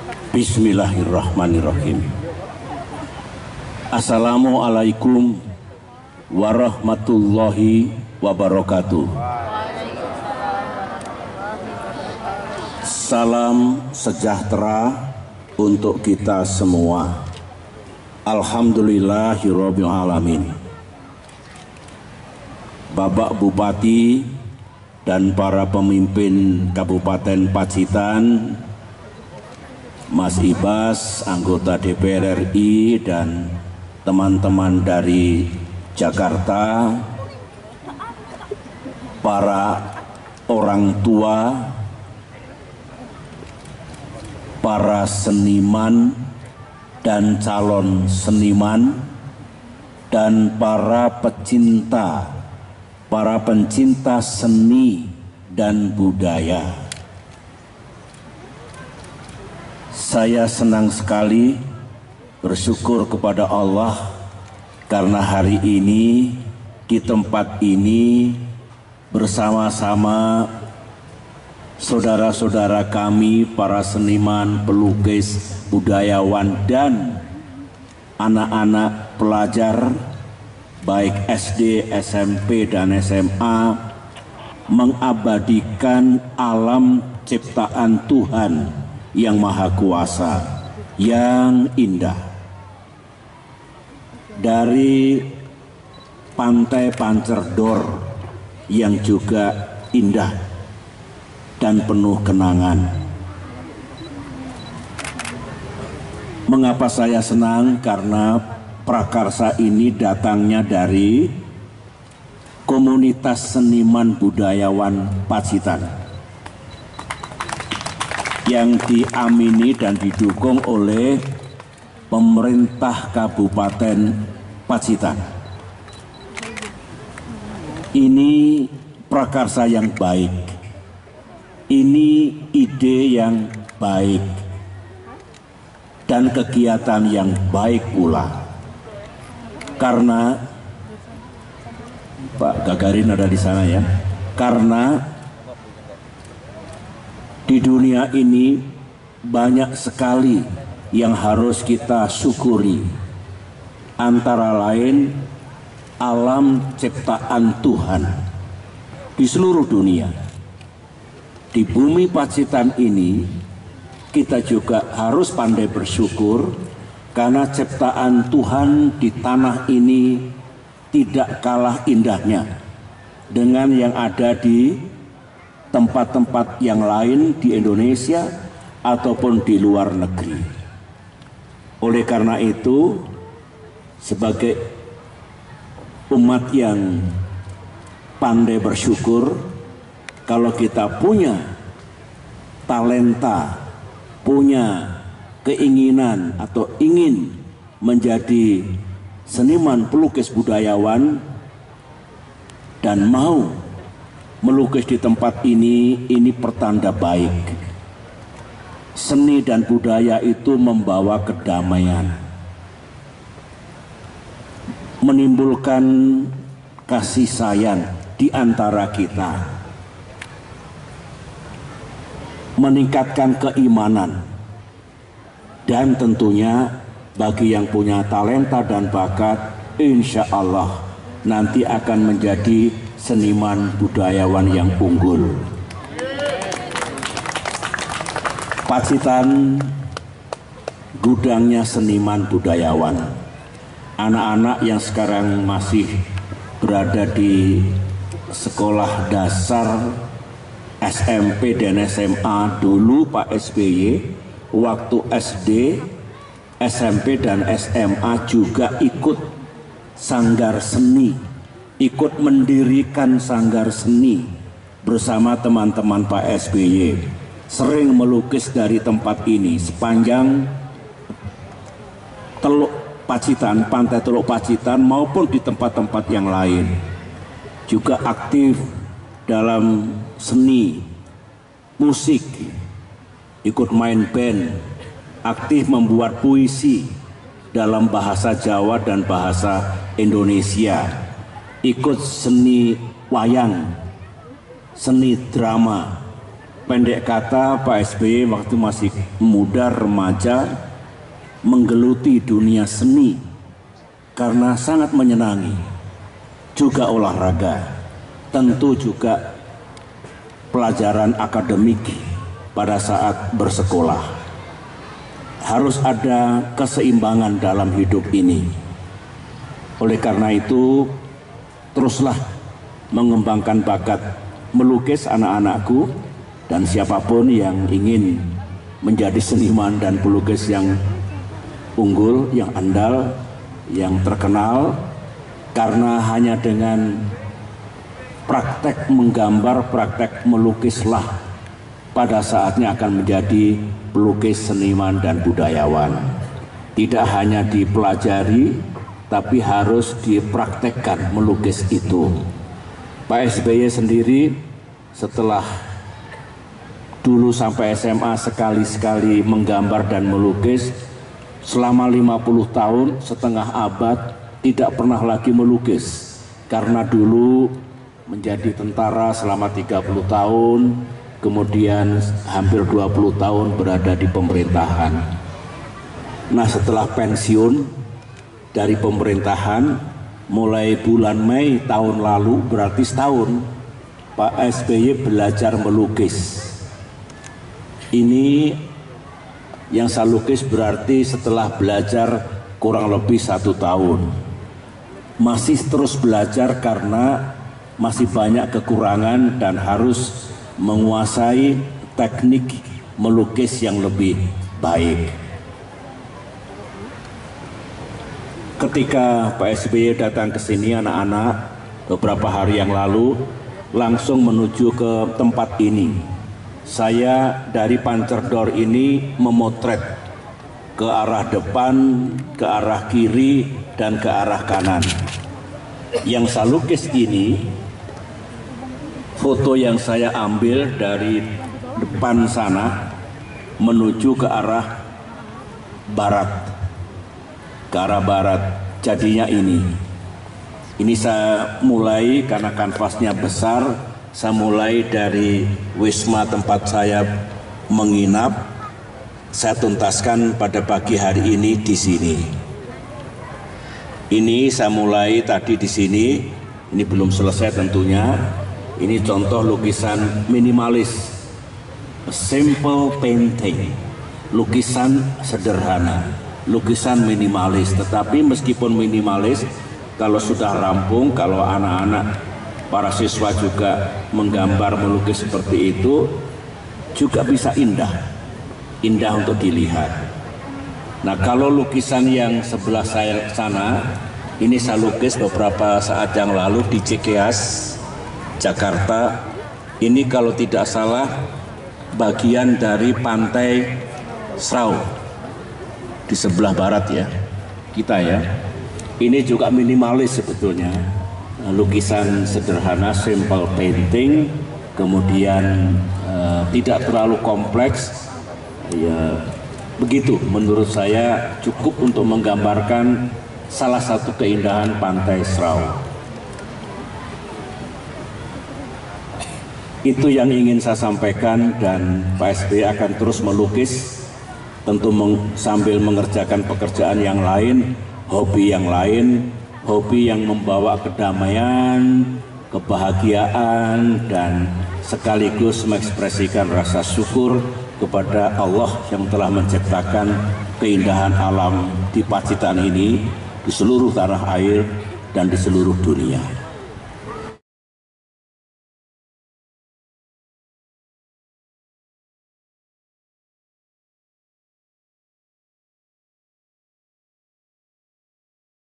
Bismillahirrahmanirrahim. Assalamualaikum warahmatullahi wabarakatuh. Salam sejahtera untuk kita semua. Alhamdulillahirabbil alamin. Bapak Bupati dan para pemimpin Kabupaten Pacitan, Mas Ibas, anggota DPR RI, dan teman-teman dari Jakarta, para orang tua, para seniman dan calon seniman, dan para pencinta seni dan budaya. Saya senang sekali, bersyukur kepada Allah karena hari ini di tempat ini bersama-sama saudara-saudara kami, para seniman, pelukis, budayawan, dan anak-anak pelajar baik SD, SMP, dan SMA mengabadikan alam ciptaan Tuhan yang Maha Kuasa yang indah. Dari pantai Pancerdor yang juga indah dan penuh kenangan. Mengapa saya senang? Karena prakarsa ini datangnya dari komunitas seniman budayawan Pacitan yang diamini dan didukung oleh pemerintah Kabupaten Pacitan. Ini prakarsa yang baik, ini ide yang baik, dan kegiatan yang baik pula. Karena Pak Gagarin ada di sana ya, karena di dunia ini banyak sekali yang harus kita syukuri, antara lain alam ciptaan Tuhan di seluruh dunia. Di bumi Pacitan ini kita juga harus pandai bersyukur karena ciptaan Tuhan di tanah ini tidak kalah indahnya dengan yang ada di tempat-tempat yang lain di Indonesia ataupun di luar negeri. Oleh karena itu, sebagai umat yang pandai bersyukur, kalau kita punya talenta, punya keinginan atau ingin menjadi seniman pelukis budayawan dan mau melukis di tempat ini pertanda baik. Seni dan budaya itu membawa kedamaian, menimbulkan kasih sayang di antara kita, meningkatkan keimanan, dan tentunya bagi yang punya talenta dan bakat, insya Allah nanti akan menjadi seniman budayawan yang unggul. Pacitan gudangnya seniman budayawan. Anak-anak yang sekarang masih berada di sekolah dasar, SMP dan SMA, dulu Pak SBY waktu SD, SMP dan SMA juga ikut sanggar seni, ikut mendirikan sanggar seni bersama teman-teman Pak SBY. Sering melukis dari tempat ini sepanjang Teluk Pacitan, pantai Teluk Pacitan maupun di tempat-tempat yang lain. Juga aktif dalam seni, musik, ikut main band, aktif membuat puisi dalam bahasa Jawa dan bahasa Indonesia, ikut seni wayang, seni drama, Pendek kata, Pak SBY waktu masih muda remaja menggeluti dunia seni karena sangat menyenangi, juga olahraga, tentu juga pelajaran akademik pada saat bersekolah. Harus ada keseimbangan dalam hidup ini. Oleh karena itu, teruslah mengembangkan bakat melukis anak-anakku dan siapapun yang ingin menjadi seniman dan pelukis yang unggul, yang andal, yang terkenal, karena hanya dengan praktek menggambar, praktek melukislah pada saatnya akan menjadi pelukis, seniman, dan budayawan. Tidak hanya dipelajari, tapi harus dipraktekkan melukis itu. Pak SBY sendiri setelah dulu sampai SMA sekali-sekali menggambar dan melukis, selama 50 tahun, setengah abad, tidak pernah lagi melukis. Karena dulu menjadi tentara selama 30 tahun, kemudian hampir 20 tahun berada di pemerintahan. Nah, setelah pensiun dari pemerintahan, mulai bulan Mei tahun lalu, berarti setahun, Pak SBY belajar melukis. Ini yang saya lukis berarti setelah belajar kurang lebih 1 tahun. Masih terus belajar karena masih banyak kekurangan dan harus menguasai teknik melukis yang lebih baik. Ketika Pak SBY datang ke sini, anak-anak beberapa hari yang lalu langsung menuju ke tempat ini. Saya dari Pancerdor ini memotret ke arah depan, ke arah kiri, dan ke arah kanan. Yang saya lukis ini foto yang saya ambil dari depan sana menuju ke arah barat. Ke arah barat, jadinya ini saya mulai karena kanvasnya besar, saya mulai dari wisma tempat saya menginap, saya tuntaskan pada pagi hari ini di sini. Ini saya mulai tadi di sini, ini belum selesai tentunya. Ini contoh lukisan minimalis, simple painting, lukisan sederhana, lukisan minimalis. Tetapi meskipun minimalis, kalau sudah rampung, kalau anak-anak, para siswa juga menggambar, melukis seperti itu, juga bisa indah untuk dilihat. Nah, kalau lukisan yang sebelah saya sana, ini saya lukis beberapa saat yang lalu di Cikeas, Jakarta. Ini kalau tidak salah bagian dari pantai Srau di sebelah barat ya, kita ya. Ini juga minimalis sebetulnya, lukisan sederhana, simple painting, kemudian tidak terlalu kompleks. Ya, begitu menurut saya cukup untuk menggambarkan salah satu keindahan pantai Srau. Itu yang ingin saya sampaikan, dan Pak SBY akan terus melukis, tentu sambil mengerjakan pekerjaan yang lain, hobi yang lain, hobi yang membawa kedamaian, kebahagiaan, dan sekaligus mengekspresikan rasa syukur kepada Allah yang telah menciptakan keindahan alam di Pacitan ini, di seluruh tanah air dan di seluruh dunia.